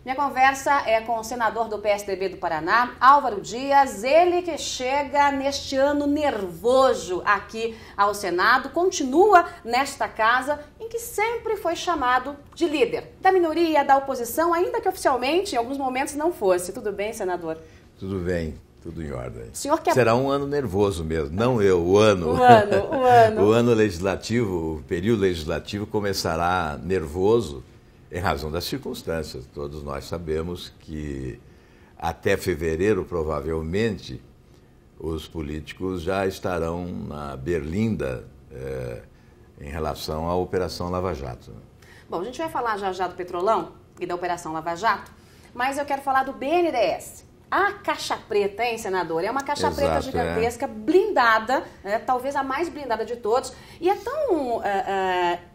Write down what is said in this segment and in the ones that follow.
Minha conversa é com o senador do PSDB do Paraná, Álvaro Dias, ele que chega neste ano nervoso aqui ao Senado, continua nesta casa em que sempre foi chamado de líder da minoria, da oposição, ainda que oficialmente em alguns momentos não fosse. Tudo bem, senador? Tudo bem, tudo em ordem. O senhor quer... Será um ano nervoso mesmo, não eu, o ano. O ano. O ano legislativo, o período legislativo começará nervoso, em razão das circunstâncias. Todos nós sabemos que até fevereiro, provavelmente, os políticos já estarão na berlinda em relação à Operação Lava Jato. Bom, a gente vai falar já do Petrolão e da Operação Lava Jato, mas eu quero falar do BNDES. A caixa preta, hein, senador? É uma caixa preta gigantesca, blindada, talvez a mais blindada de todos. E é tão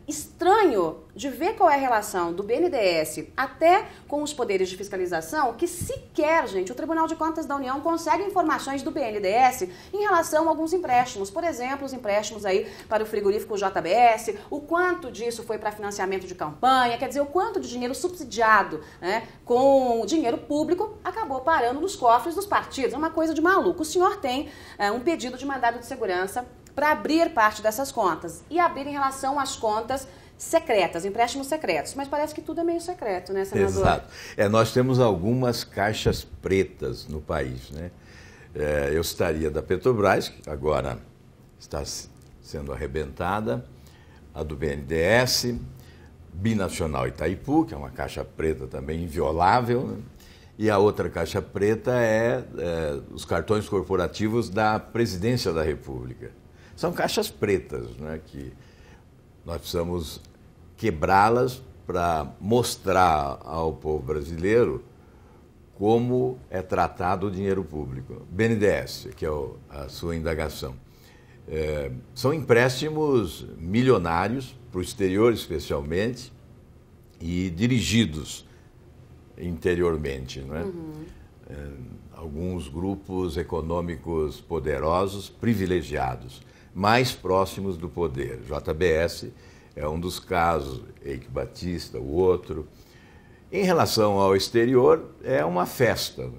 estranho de ver qual é a relação do BNDES até com os poderes de fiscalização que sequer, gente, o Tribunal de Contas da União consegue informações do BNDES em relação a alguns empréstimos. Por exemplo, os empréstimos aí para o frigorífico JBS, o quanto disso foi para financiamento de campanha, quer dizer, o quanto de dinheiro subsidiado, com dinheiro público acabou parando nos cofres dos partidos. É uma coisa de maluco. O senhor tem um pedido de mandado de segurança para abrir parte dessas contas e abrir em relação às contas secretas, empréstimos secretos. Mas parece que tudo é meio secreto, né, senador? Exato. Nós temos algumas caixas pretas no país, né? Eu citaria da Petrobras, que agora está sendo arrebentada, a do BNDES, Binacional Itaipu, que é uma caixa preta também inviolável, né? E a outra caixa preta é os cartões corporativos da Presidência da República. São caixas pretas, né, que nós precisamos quebrá-las para mostrar ao povo brasileiro como é tratado o dinheiro público. BNDES, que é a sua indagação. São empréstimos milionários, para o exterior especialmente, e dirigidos interiormente, não é? Alguns grupos econômicos poderosos, privilegiados, mais próximos do poder. JBS é um dos casos, Eike Batista, o outro. Em relação ao exterior, é uma festa.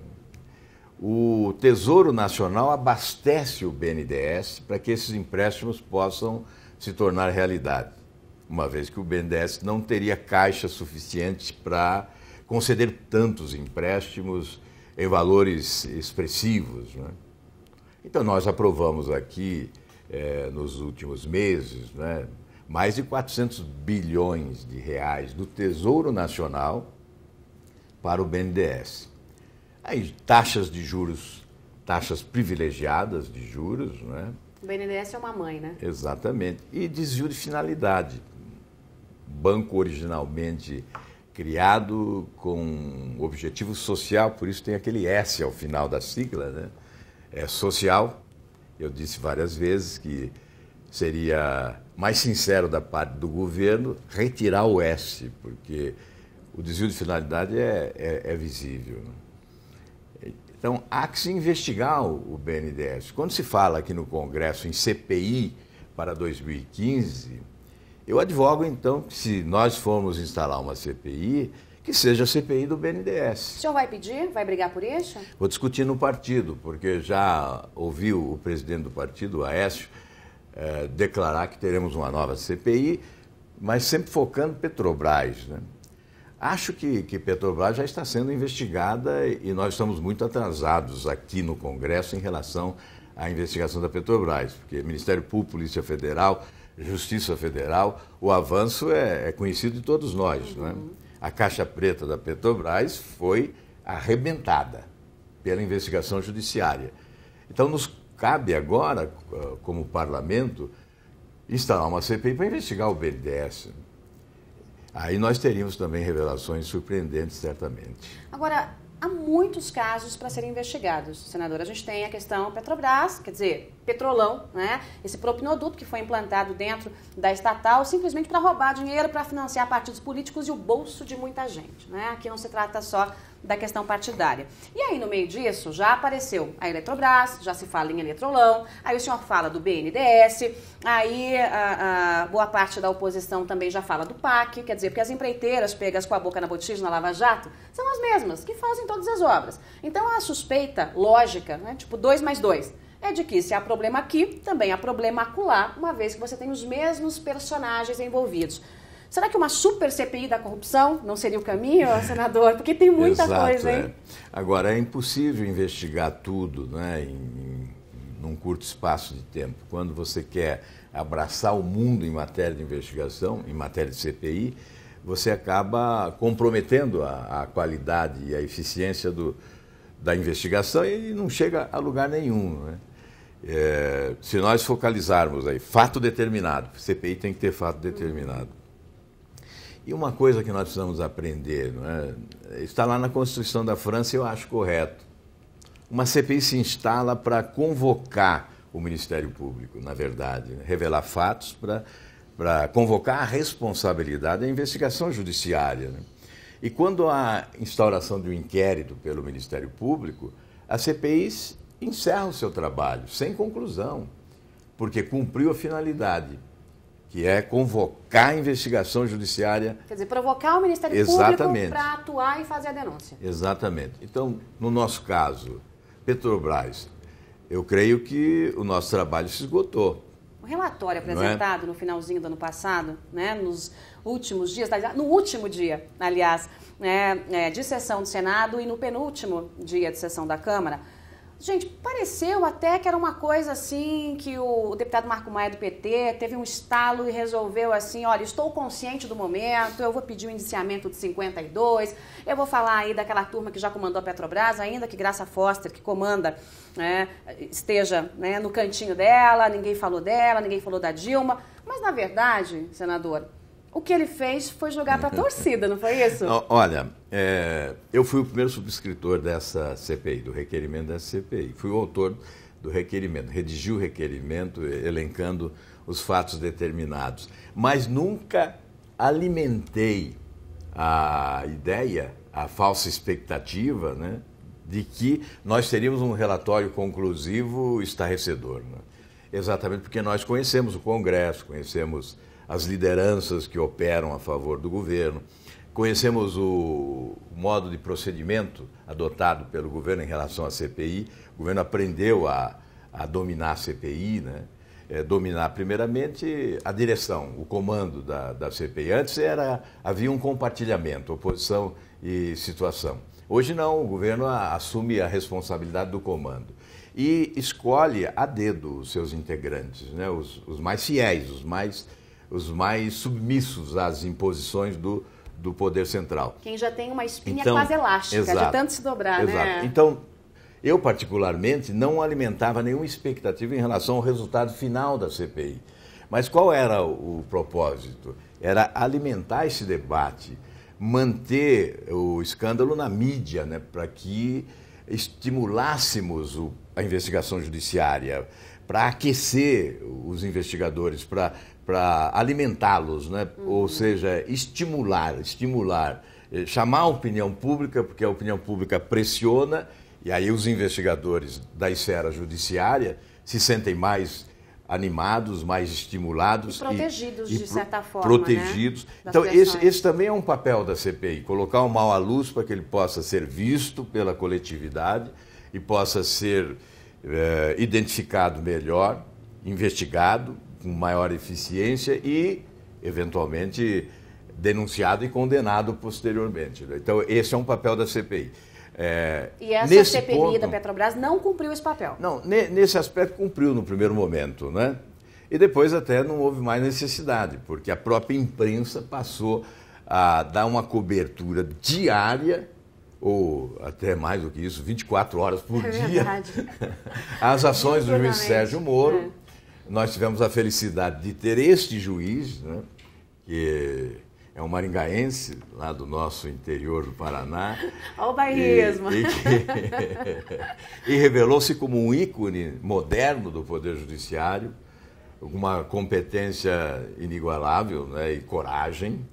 O Tesouro Nacional abastece o BNDES para que esses empréstimos possam se tornar realidade, uma vez que o BNDES não teria caixa suficiente para conceder tantos empréstimos em valores expressivos, né? Então, nós aprovamos aqui, nos últimos meses, né, mais de 400 bilhões de reais do Tesouro Nacional para o BNDES. Aí, taxas de juros, taxas privilegiadas de juros, né? O BNDES é uma mãe, né? Exatamente. E desvio de finalidade. Banco originalmente criado com objetivo social, por isso tem aquele S ao final da sigla, né? É social. Eu disse várias vezes que seria mais sincero da parte do governo retirar o S, porque o desvio de finalidade é visível, né? Então, há que se investigar o BNDES. Quando se fala aqui no Congresso em CPI para 2015, eu advogo, então, que se nós formos instalar uma CPI, que seja a CPI do BNDES. O senhor vai pedir? Vai brigar por isso? Vou discutir no partido, porque já ouviu o presidente do partido, o Aécio, declarar que teremos uma nova CPI, mas sempre focando Petrobras, né? Acho que Petrobras já está sendo investigada e nós estamos muito atrasados aqui no Congresso em relação à investigação da Petrobras, porque Ministério Público, Polícia Federal, Justiça Federal, o avanço é conhecido de todos nós, não é? A caixa preta da Petrobras foi arrebentada pela investigação judiciária. Então, nos cabe agora, como parlamento, instalar uma CPI para investigar o BNDES. Aí nós teríamos também revelações surpreendentes, certamente. Agora, há muitos casos para serem investigados, senador. A gente tem a questão Petrobras, quer dizer, Petrolão, né? Esse propinoduto que foi implantado dentro da estatal simplesmente para roubar dinheiro, para financiar partidos políticos e o bolso de muita gente, né? Aqui não se trata só da questão partidária. E aí, no meio disso, já apareceu a Eletrobras, já se fala em Eletrolão, aí o senhor fala do BNDES, aí boa parte da oposição também já fala do PAC, quer dizer, porque as empreiteiras pegas com a boca na botija na Lava Jato são as mesmas que fazem todas as obras. Então, a suspeita lógica, né, tipo 2 mais 2, é de que se há problema aqui, também há problema acolá, uma vez que você tem os mesmos personagens envolvidos. Será que uma super CPI da corrupção não seria o caminho, senador? Porque tem muita coisa, hein? Agora, é impossível investigar tudo, né, num curto espaço de tempo. Quando você quer abraçar o mundo em matéria de investigação, em matéria de CPI, você acaba comprometendo a qualidade e a eficiência da investigação e não chega a lugar nenhum, né? Se nós focalizarmos aí, fato determinado, CPI tem que ter fato determinado. E uma coisa que nós precisamos aprender, não é? Está lá na Constituição da França e eu acho correto. Uma CPI se instala para convocar o Ministério Público, na verdade, né? Revelar fatos para convocar a responsabilidade da investigação judiciária, né? E quando há instauração de um inquérito pelo Ministério Público, a CPI encerra o seu trabalho, sem conclusão, porque cumpriu a finalidade, que é convocar a investigação judiciária. Quer dizer, provocar o Ministério Público para atuar e fazer a denúncia. Exatamente. Então, no nosso caso, Petrobras, eu creio que o nosso trabalho se esgotou. O relatório apresentado no finalzinho do ano passado, né, nos últimos dias, no último dia, aliás, de sessão do Senado e no penúltimo dia de sessão da Câmara, gente, pareceu até que era uma coisa assim, que o deputado Marco Maia do PT teve um estalo e resolveu assim, olha, estou consciente do momento, eu vou pedir um indiciamento de 52, eu vou falar aí daquela turma que já comandou a Petrobras, ainda que Graça Foster, que comanda, né, esteja, né, no cantinho dela, ninguém falou dela, ninguém falou da Dilma, mas na verdade, senador, o que ele fez foi jogar para a torcida, não foi isso? Olha, eu fui o primeiro subscritor dessa CPI, do requerimento dessa CPI. Fui o autor do requerimento, redigi o requerimento elencando os fatos determinados. Mas nunca alimentei a ideia, a falsa expectativa, né, de que nós teríamos um relatório conclusivo estarrecedor, né? Exatamente porque nós conhecemos o Congresso, conhecemos as lideranças que operam a favor do governo, conhecemos o modo de procedimento adotado pelo governo em relação à CPI. O governo aprendeu a dominar a CPI, né? Dominar primeiramente a direção, o comando da CPI. Antes havia um compartilhamento, oposição e situação. Hoje não, o governo assume a responsabilidade do comando e escolhe a dedo os seus integrantes, né? Os mais fiéis, os mais submissos às imposições do poder central. Quem já tem uma espinha quase elástica, exato, de tanto se dobrar, exato, né? Então, eu particularmente não alimentava nenhuma expectativa em relação ao resultado final da CPI. Mas qual era o propósito? Era alimentar esse debate, manter o escândalo na mídia, né, para que estimulássemos a investigação judiciária, para aquecer os investigadores, para alimentá-los, né? Ou seja, estimular, chamar a opinião pública, porque a opinião pública pressiona, e aí os investigadores da esfera judiciária se sentem mais animados, mais estimulados. E protegidos, de certa forma, protegidos. Né? Então, esse também é um papel da CPI, colocar o mal à luz para que ele possa ser visto pela coletividade e possa ser identificado melhor, investigado com maior eficiência e, eventualmente, denunciado e condenado posteriormente. Então, esse é um papel da CPI. E essa CPI da Petrobras não cumpriu esse papel? Não, nesse aspecto cumpriu no primeiro momento, né? E depois até não houve mais necessidade, porque a própria imprensa passou a dar uma cobertura diária, ou até mais do que isso, 24 horas por dia, às ações do juiz Sérgio Moro. Nós tivemos a felicidade de ter este juiz, né, que é um maringaense, lá do nosso interior do Paraná. Olha o bairrismo. E revelou-se como um ícone moderno do Poder Judiciário, uma competência inigualável, né, e coragem,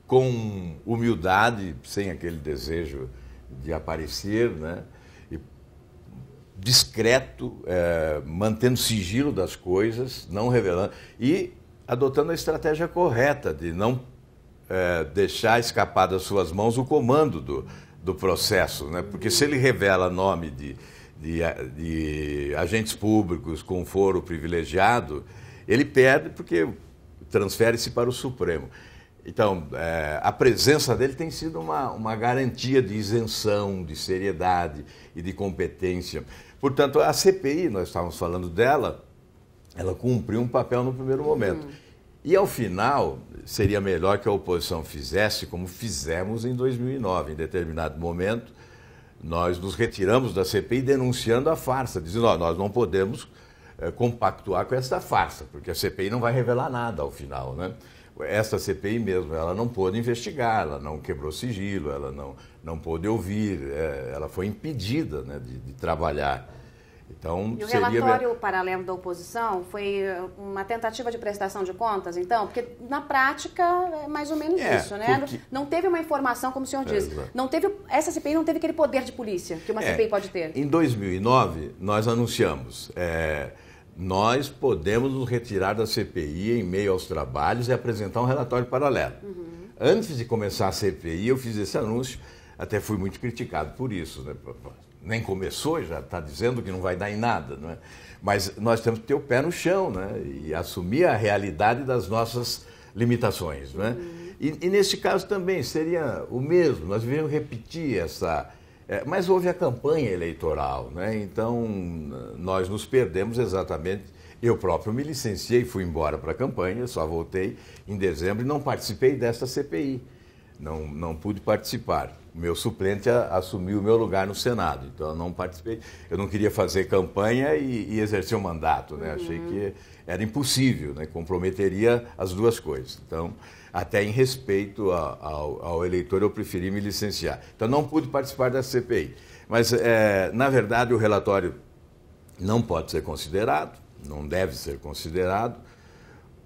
com humildade, sem aquele desejo de aparecer, né, e discreto, mantendo sigilo das coisas, não revelando, e adotando a estratégia correta de não deixar escapar das suas mãos o comando do processo, né, porque se ele revela nome de agentes públicos com foro privilegiado, ele perde porque transfere-se para o Supremo. Então, a presença dele tem sido uma garantia de isenção, de seriedade e de competência. Portanto, a CPI, nós estávamos falando dela, ela cumpriu um papel no primeiro momento. E, ao final, seria melhor que a oposição fizesse como fizemos em 2009. Em determinado momento, nós nos retiramos da CPI denunciando a farsa, dizendo, nós não podemos compactuar com essa farsa, porque a CPI não vai revelar nada ao final, né? Essa CPI mesmo, ela não pôde investigar, ela não quebrou sigilo, ela não pôde ouvir, ela foi impedida, né, de trabalhar. Então, e o relatório paralelo da oposição foi uma tentativa de prestação de contas, então? Porque, na prática, é mais ou menos isso, né? Porque... Não teve uma informação, como o senhor disse. Essa CPI não teve aquele poder de polícia que uma CPI pode ter. Em 2009, nós anunciamos... nós podemos nos retirar da CPI em meio aos trabalhos e apresentar um relatório paralelo. Antes de começar a CPI, eu fiz esse anúncio, até fui muito criticado por isso, né? Nem começou e já está dizendo que não vai dar em nada, não é? Mas nós temos que ter o pé no chão, né? E assumir a realidade das nossas limitações, não é? E nesse caso também seria o mesmo, nós deveríamos repetir essa... mas houve a campanha eleitoral, né? Então nós nos perdemos exatamente. Eu próprio me licenciei, fui embora para a campanha, só voltei em dezembro e não participei desta CPI. Não pude participar. O meu suplente assumiu o meu lugar no Senado, então eu não participei. Eu não queria fazer campanha e exercer o mandato, né? Achei que era impossível, né? Comprometeria as duas coisas. Então, até em respeito ao eleitor, eu preferi me licenciar. Então, não pude participar da CPI. Mas, na verdade, o relatório não pode ser considerado, não deve ser considerado,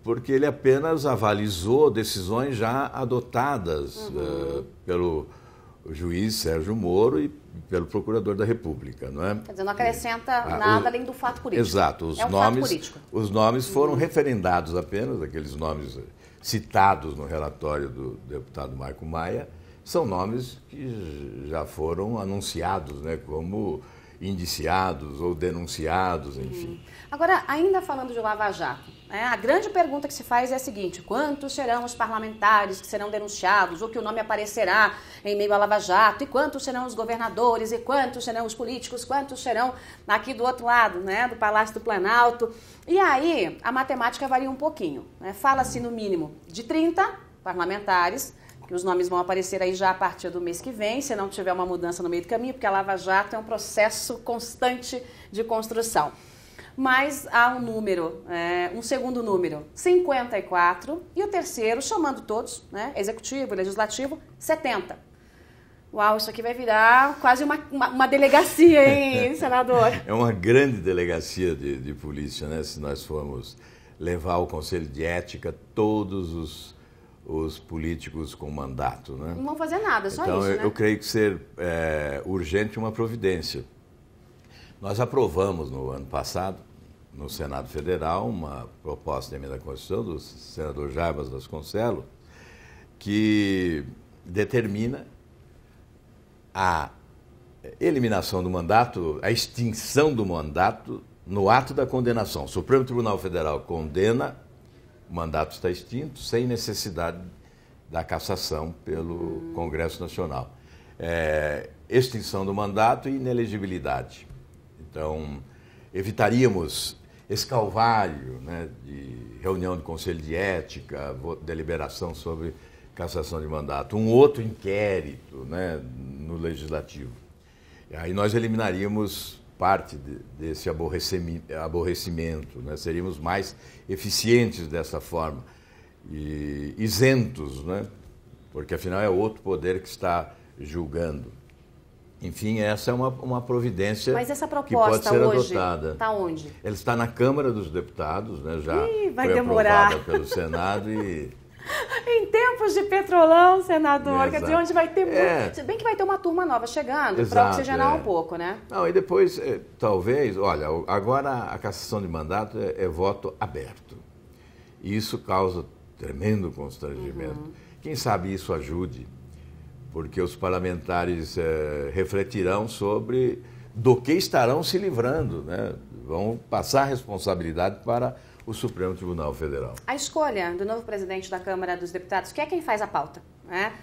porque ele apenas avalizou decisões já adotadas pelo juiz Sérgio Moro e pelo procurador da República, não é? Quer dizer, não acrescenta nada além do fato político. Exato. Os nomes foram referendados apenas, aqueles nomes citados no relatório do deputado Marco Maia, são nomes que já foram anunciados, né, como indiciados ou denunciados, enfim. Agora, ainda falando de Lava Jato, a grande pergunta que se faz é a seguinte: quantos serão os parlamentares que serão denunciados ou que o nome aparecerá em meio à Lava Jato? E quantos serão os governadores? E quantos serão os políticos? Quantos serão aqui do outro lado, né, do Palácio do Planalto? E aí, a matemática varia um pouquinho, né? Fala-se no mínimo de 30 parlamentares, que os nomes vão aparecer aí já a partir do mês que vem, se não tiver uma mudança no meio do caminho, porque a Lava Jato é um processo constante de construção. Mas há um número, um segundo número, 54, e o terceiro, somando todos, né, executivo, legislativo, 70. Uau, isso aqui vai virar quase uma delegacia, hein, senador? É uma grande delegacia de polícia, né, se nós formos levar ao Conselho de Ética todos os políticos com mandato, né? Não vão fazer nada, só então, isso, né? Eu creio que ser urgente uma providência. Nós aprovamos no ano passado, no Senado Federal, uma proposta de emenda à Constituição do senador Jarbas Vasconcelos, que determina a eliminação do mandato, a extinção do mandato no ato da condenação. O Supremo Tribunal Federal condena, o mandato está extinto, sem necessidade da cassação pelo Congresso Nacional. Extinção do mandato e inelegibilidade. Então, evitaríamos esse calvário, né, de reunião do Conselho de Ética, deliberação sobre cassação de mandato, um outro inquérito, né, no Legislativo. E aí nós eliminaríamos parte desse aborrecimento, né, seríamos mais eficientes dessa forma. isentos, né? Porque afinal é outro poder que está julgando. Enfim, essa é uma providência Mas essa que pode ser hoje adotada. Está onde? Ela está na Câmara dos Deputados, né? Já vai foi demorar. aprovada pelo Senado e... Em tempos de Petrolão, senador, Exato. quer dizer, onde vai ter... Se bem que vai ter uma turma nova chegando para oxigenar um pouco, né? Não, e depois, talvez, olha, agora a cassação de mandato é voto aberto. E isso causa tremendo constrangimento. Quem sabe isso ajude, porque os parlamentares refletirão sobre do que estarão se livrando, né? Vão passar a responsabilidade para o Supremo Tribunal Federal. A escolha do novo presidente da Câmara dos Deputados, que é quem faz a pauta, né,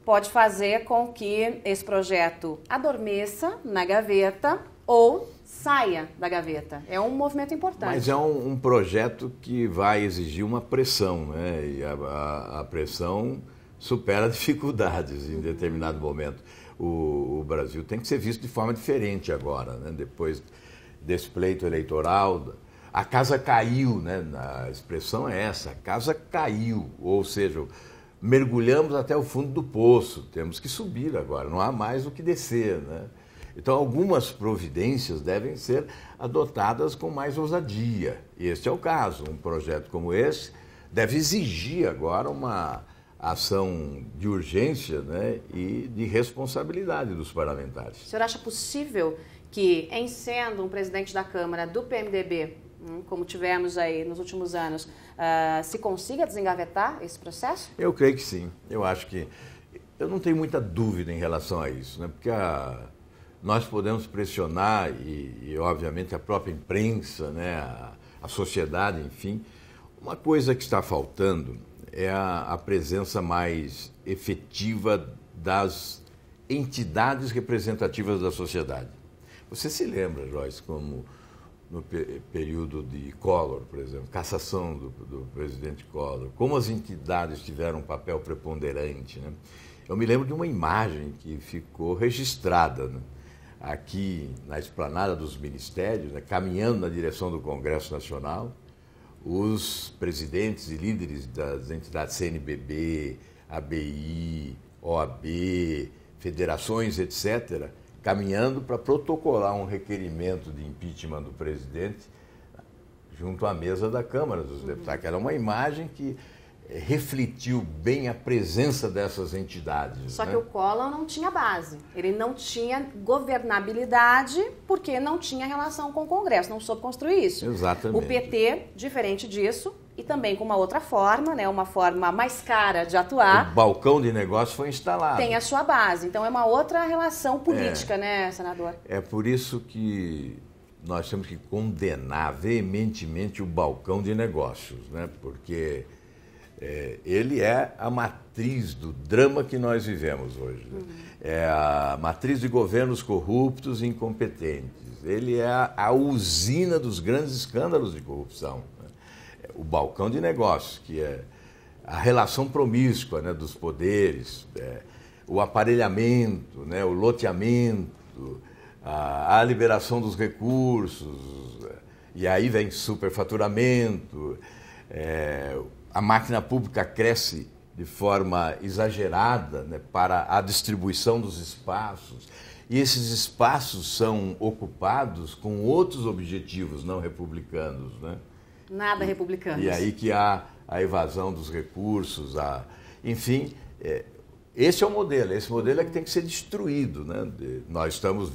pode fazer com que esse projeto adormeça na gaveta ou saia da gaveta. É um movimento importante. Mas é um projeto que vai exigir uma pressão, né? E a pressão supera dificuldades em determinado momento. O Brasil tem que ser visto de forma diferente agora, né? Depois desse pleito eleitoral, a casa caiu, né? A expressão é essa, a casa caiu, ou seja, mergulhamos até o fundo do poço, temos que subir agora, não há mais o que descer, né? Então, algumas providências devem ser adotadas com mais ousadia. E este é o caso. Um projeto como esse deve exigir agora uma ação de urgência, né, e de responsabilidade dos parlamentares. O senhor acha possível que, em sendo um presidente da Câmara do PMDB, como tivemos aí nos últimos anos, se consiga desengavetar esse processo? Eu creio que sim. Eu acho que... Eu não tenho muita dúvida em relação a isso, né? Porque nós podemos pressionar e, obviamente, a própria imprensa, né? A sociedade, enfim. Uma coisa que está faltando é a presença mais efetiva das entidades representativas da sociedade. Você se lembra, Joyce, como no período de Collor, por exemplo, cassação do presidente Collor, como as entidades tiveram um papel preponderante, né? Eu me lembro de uma imagem que ficou registrada, né, aqui na esplanada dos ministérios, né, caminhando na direção do Congresso Nacional, os presidentes e líderes das entidades CNBB, ABI, OAB, federações, etc., caminhando para protocolar um requerimento de impeachment do presidente junto à mesa da Câmara dos Deputados, que era uma imagem que refletiu bem a presença dessas entidades. Só que o Collor não tinha base, ele não tinha governabilidade porque não tinha relação com o Congresso, não soube construir isso. Exatamente. O PT, diferente disso, e também com uma outra forma, né, uma forma mais cara de atuar. O balcão de negócio foi instalado. Tem a sua base, então é uma outra relação política, né, senador? É por isso que nós temos que condenar veementemente o balcão de negócios, né, porque... ele é a matriz do drama que nós vivemos hoje. Né? É a matriz de governos corruptos e incompetentes. Ele é a usina dos grandes escândalos de corrupção. Né? O balcão de negócios, que é a relação promíscua, né, dos poderes, o aparelhamento, né, o loteamento, a liberação dos recursos, e aí vem superfaturamento, a máquina pública cresce de forma exagerada, né, para a distribuição dos espaços, e esses espaços são ocupados com outros objetivos não republicanos, né? Nada republicanos. E aí que há a evasão dos recursos, enfim, esse é o modelo, esse modelo é que tem que ser destruído, né? Nós estamos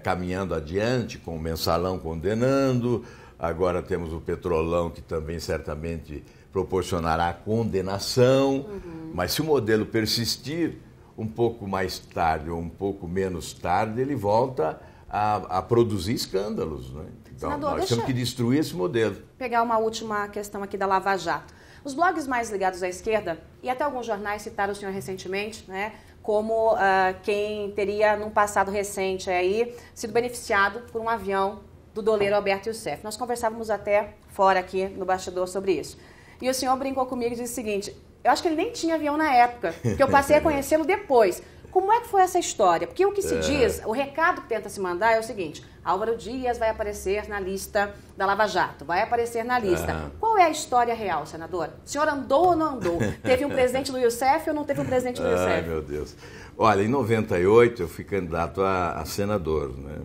caminhando adiante com o mensalão condenando. Agora temos o Petrolão, que também certamente proporcionará condenação, mas se o modelo persistir, um pouco mais tarde ou um pouco menos tarde, ele volta a produzir escândalos, né? Então, Senador, nós temos que destruir esse modelo. Pegar uma última questão aqui da Lava Jato. Os blogs mais ligados à esquerda, e até alguns jornais citaram o senhor recentemente, né, como quem teria, num passado recente, aí, sido beneficiado por um avião do doleiro Alberto Youssef. Nós conversávamos até fora aqui no bastidor sobre isso. E o senhor brincou comigo e disse o seguinte: Eu acho que ele nem tinha avião na época, porque eu passei a conhecê-lo depois. Como é que foi essa história? Porque o que se diz, o recado que tenta se mandar é o seguinte: Álvaro Dias vai aparecer na lista da Lava Jato, vai aparecer na lista. Qual é a história real, senador? O senhor andou ou não andou? Teve um presidente do Youssef ou não teve um presidente do Youssef? Ai, meu Deus. Olha, em 98 eu fui candidato a senador, né?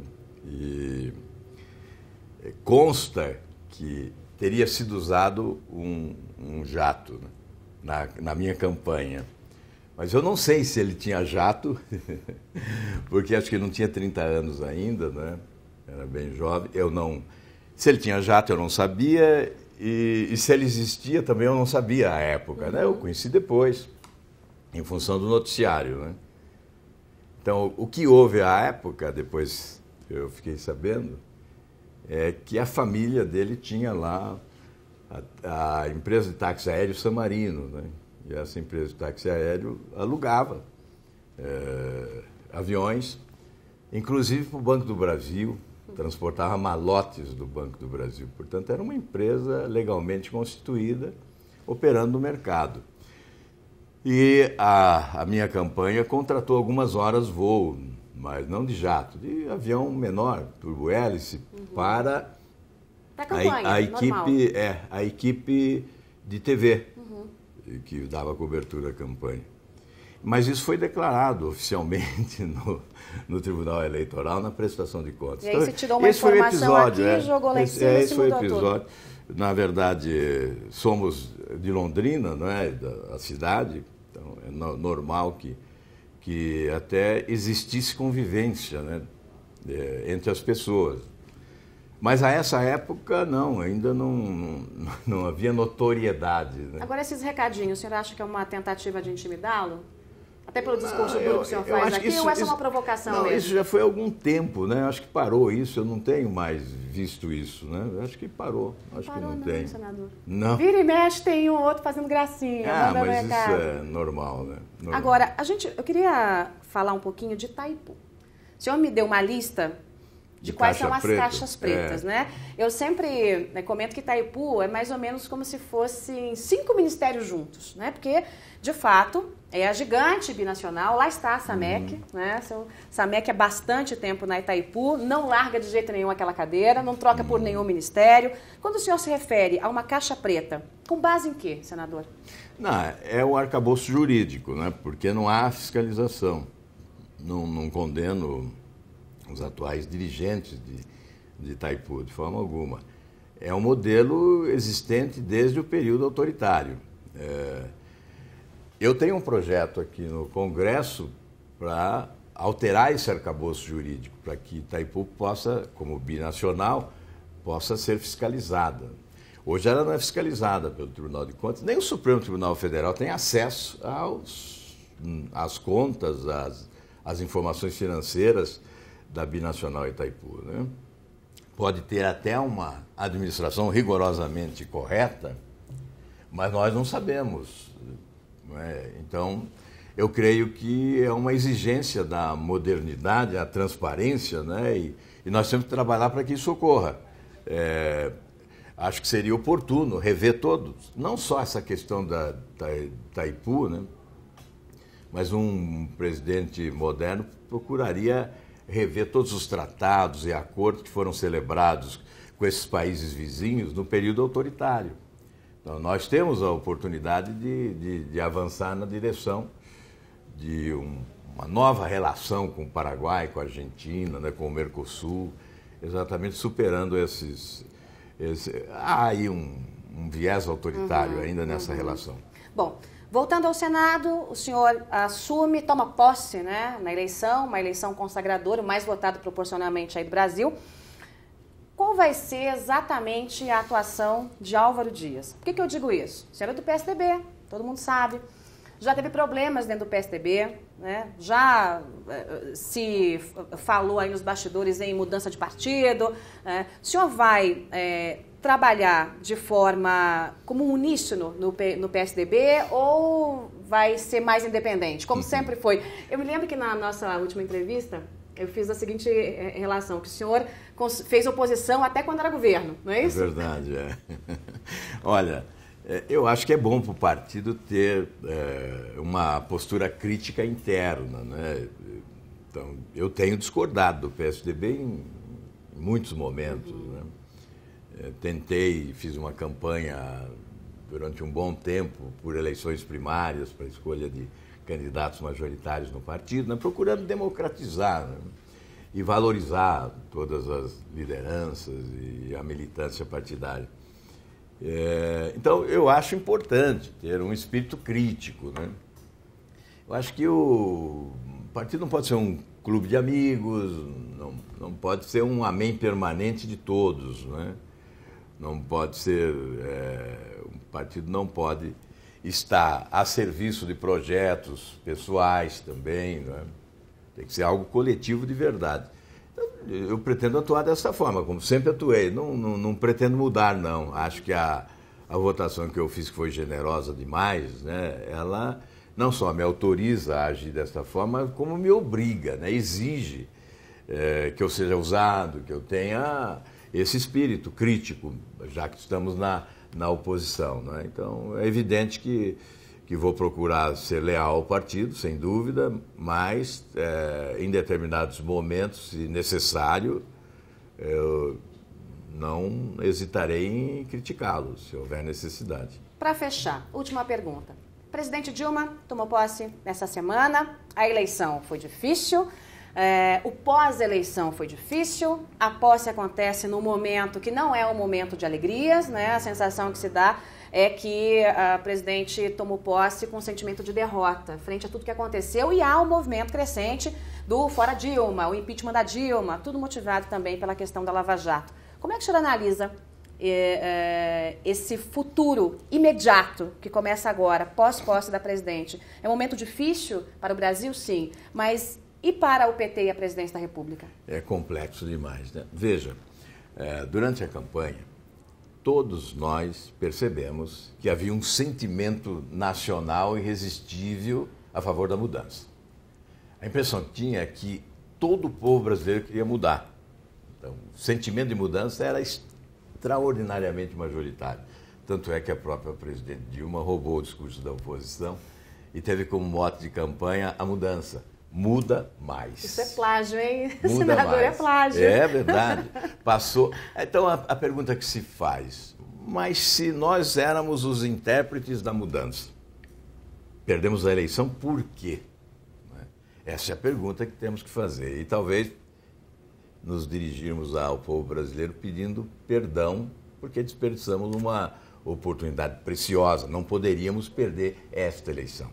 E consta que teria sido usado um jato, né, na minha campanha. Mas eu não sei se ele tinha jato, porque acho que ele não tinha 30 anos ainda, né? Era bem jovem. Se ele tinha jato, eu não sabia, e se ele existia também eu não sabia à época, né? Eu conheci depois, em função do noticiário, né? Então, o que houve à época, depois eu fiquei sabendo, é que a família dele tinha lá a empresa de táxi aéreo San Marino, né? E essa empresa de táxi aéreo alugava aviões, inclusive para o Banco do Brasil, transportava malotes do Banco do Brasil. Portanto, era uma empresa legalmente constituída, operando no mercado. E a minha campanha contratou algumas horas voo, mas não de jato, de avião menor, turbo-hélice, para a equipe de TV. Que dava cobertura à campanha. Mas isso foi declarado oficialmente no Tribunal Eleitoral na prestação de contas. E aí você tirou uma informação aqui e jogou lá em cima e esse foi o episódio. Na verdade, somos de Londrina, não é? Da cidade, então é normal que até existisse convivência, né? Entre as pessoas. Mas a essa época, não, ainda não havia notoriedade. Né? Agora, esses recadinhos, o senhor acha que é uma tentativa de intimidá-lo? Até pelo discurso duro que o senhor faz aqui, ou essa é uma provocação mesmo? Isso já foi há algum tempo, né? Acho que parou isso, eu não tenho mais visto isso, né? Acho que parou, acho que não tem. Senador. Não. Vira e mexe, tem um outro fazendo gracinha, mandando mas recado. Isso é normal, né? Normal. Agora, eu queria falar um pouquinho de Itaipu. O senhor me deu uma lista de quais são as caixas pretas, né? Eu sempre comento que Itaipu é mais ou menos como se fossem 5 ministérios juntos, né? Porque, de fato, é a gigante binacional, lá está a SAMEC, né? SAMEC há bastante tempo na Itaipu, não larga de jeito nenhum aquela cadeira, não troca por nenhum ministério. Quando o senhor se refere a uma caixa preta, com base em quê, senador? Não, é o arcabouço jurídico, né? Porque não há fiscalização. Não condeno os atuais dirigentes de Itaipu, de forma alguma. É um modelo existente desde o período autoritário. Eu tenho um projeto aqui no Congresso para alterar esse arcabouço jurídico, para que Itaipu possa, como binacional, possa ser fiscalizada. Hoje ela não é fiscalizada pelo Tribunal de Contas, nem o Supremo Tribunal Federal tem acesso às contas, às informações financeiras da binacional Itaipu, né? Pode ter até uma administração rigorosamente correta, mas nós não sabemos, não é? Então, eu creio que é uma exigência da modernidade, a transparência, né? E nós temos que trabalhar para que isso ocorra. Acho que seria oportuno rever todos, não só essa questão da Itaipu, né? Mas um presidente moderno procuraria rever todos os tratados e acordos que foram celebrados com esses países vizinhos no período autoritário. Então, nós temos a oportunidade de avançar na direção de uma nova relação com o Paraguai, com a Argentina, né, com o Mercosul, exatamente superando há aí um viés autoritário ainda nessa relação. Bom, voltando ao Senado, o senhor assume, toma posse, né, na eleição, uma eleição consagradora, o mais votado proporcionalmente aí do Brasil. Qual vai ser exatamente a atuação de Álvaro Dias? Por que eu digo isso? O senhor é do PSDB, todo mundo sabe. Já teve problemas dentro do PSDB, né? Já se falou aí nos bastidores em mudança de partido. O senhor vai trabalhar de forma como um uníssono no PSDB ou vai ser mais independente, como sempre foi? Eu me lembro que na nossa última entrevista eu fiz a seguinte relação, que o senhor fez oposição até quando era governo, não é isso? É verdade, é. Olha, Eu acho que é bom para o partido ter uma postura crítica interna, né? Então, eu tenho discordado do PSDB em muitos momentos, né? Tentei, fiz uma campanha durante um bom tempo por eleições primárias para a escolha de candidatos majoritários no partido, né? Procurando democratizar, né? E valorizar todas as lideranças e a militância partidária. Então, eu acho importante ter um espírito crítico, né? Eu acho que o partido não pode ser um clube de amigos, não pode ser um amém permanente de todos, né? Não pode ser... o partido não pode estar a serviço de projetos pessoais também, né? Tem que ser algo coletivo de verdade. Então, eu pretendo atuar dessa forma, como sempre atuei. Não pretendo mudar, não. Acho que a votação que eu fiz, que foi generosa demais, né? Ela não só me autoriza a agir dessa forma, como me obriga, né? Exige que eu seja usado, que eu tenha esse espírito crítico, já que estamos na oposição, né? Então, é evidente que vou procurar ser leal ao partido, sem dúvida, mas em determinados momentos, se necessário, eu não hesitarei em criticá-lo, se houver necessidade. Para fechar, última pergunta. O presidente Dilma tomou posse nessa semana, a eleição foi difícil, o pós-eleição foi difícil, a posse acontece num momento que não é um momento de alegrias, né? A sensação que se dá é que a presidente tomou posse com um sentimento de derrota frente a tudo que aconteceu, e há um movimento crescente do fora Dilma, o impeachment da Dilma, tudo motivado também pela questão da Lava Jato. Como é que o senhor analisa esse futuro imediato que começa agora, pós-posse da presidente? É um momento difícil para o Brasil, sim, mas e para o PT e a presidência da República? É complexo demais, né? Veja, durante a campanha, todos nós percebemos que havia um sentimento nacional irresistível a favor da mudança. A impressão que tinha é que todo o povo brasileiro queria mudar. Então, o sentimento de mudança era extraordinariamente majoritário. Tanto é que a própria presidente Dilma roubou o discurso da oposição e teve como mote de campanha a mudança. Muda mais. Isso é plágio, hein? Muda Senador, mais. é plágio. É verdade. Passou. Então, a pergunta que se faz, mas se nós éramos os intérpretes da mudança, perdemos a eleição por quê? Essa é a pergunta que temos que fazer. E talvez nos dirigirmos ao povo brasileiro pedindo perdão, porque desperdiçamos uma oportunidade preciosa. Não poderíamos perder esta eleição.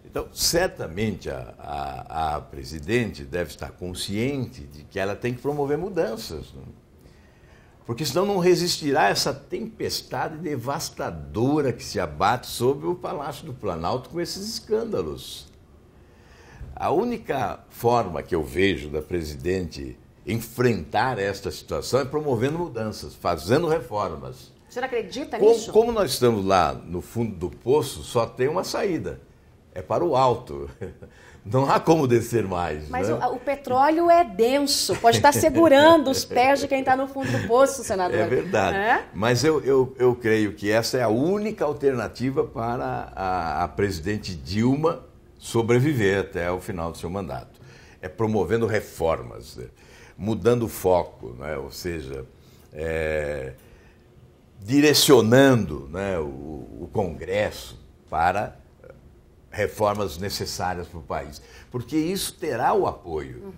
Então, certamente a presidente deve estar consciente de que ela tem que promover mudanças, né? Porque senão não resistirá a essa tempestade devastadora que se abate sobre o Palácio do Planalto com esses escândalos. A única forma que eu vejo da presidente enfrentar esta situação é promovendo mudanças, fazendo reformas. O senhor acredita nisso? Como nós estamos lá no fundo do poço, só tem uma saída. É para o alto. Não há como descer mais. Mas né? o petróleo é denso, pode estar segurando os pés de quem está no fundo do poço, senador. É verdade. Mas eu creio que essa é a única alternativa para a presidente Dilma sobreviver até o final do seu mandato. É promovendo reformas, mudando o foco, né? Ou seja, direcionando, né, o Congresso para reformas necessárias para o país. Porque isso terá o apoio,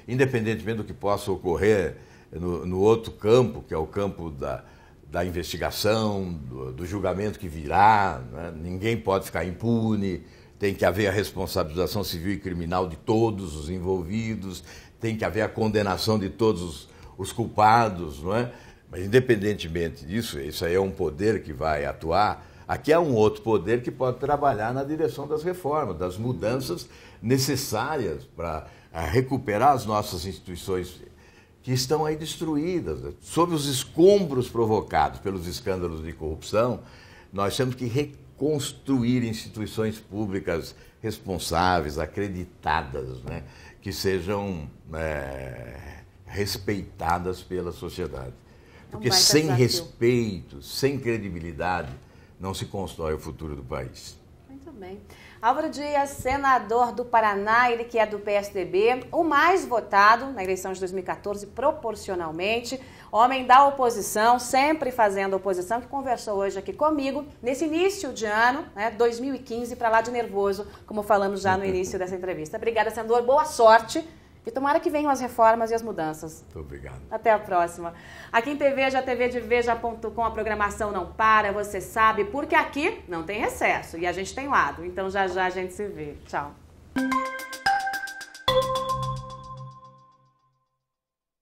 independentemente do que possa ocorrer no outro campo, que é o campo da investigação, do julgamento que virá, né? Ninguém pode ficar impune, tem que haver a responsabilização civil e criminal de todos os envolvidos, tem que haver a condenação de todos os culpados, não é? Mas independentemente disso, isso aí é um poder que vai atuar. Aqui há um outro poder que pode trabalhar na direção das reformas, das mudanças necessárias para recuperar as nossas instituições que estão aí destruídas, né? Sob os escombros provocados pelos escândalos de corrupção, nós temos que reconstruir instituições públicas responsáveis, acreditadas, né? Que sejam respeitadas pela sociedade. Porque sem respeito, sem credibilidade, não se constrói o futuro do país. Muito bem. Álvaro Dias, senador do Paraná, ele que é do PSDB, o mais votado na eleição de 2014 proporcionalmente, homem da oposição, sempre fazendo oposição, que conversou hoje aqui comigo, nesse início de ano, 2015, para lá de nervoso, como falamos já no início dessa entrevista. Obrigada, senador, boa sorte. E tomara que venham as reformas e as mudanças. Muito obrigado. Até a próxima. Aqui em TVEJA, tvdeveja.com, a programação não para, você sabe, porque aqui não tem recesso e a gente tem lado. Então já já a gente se vê. Tchau.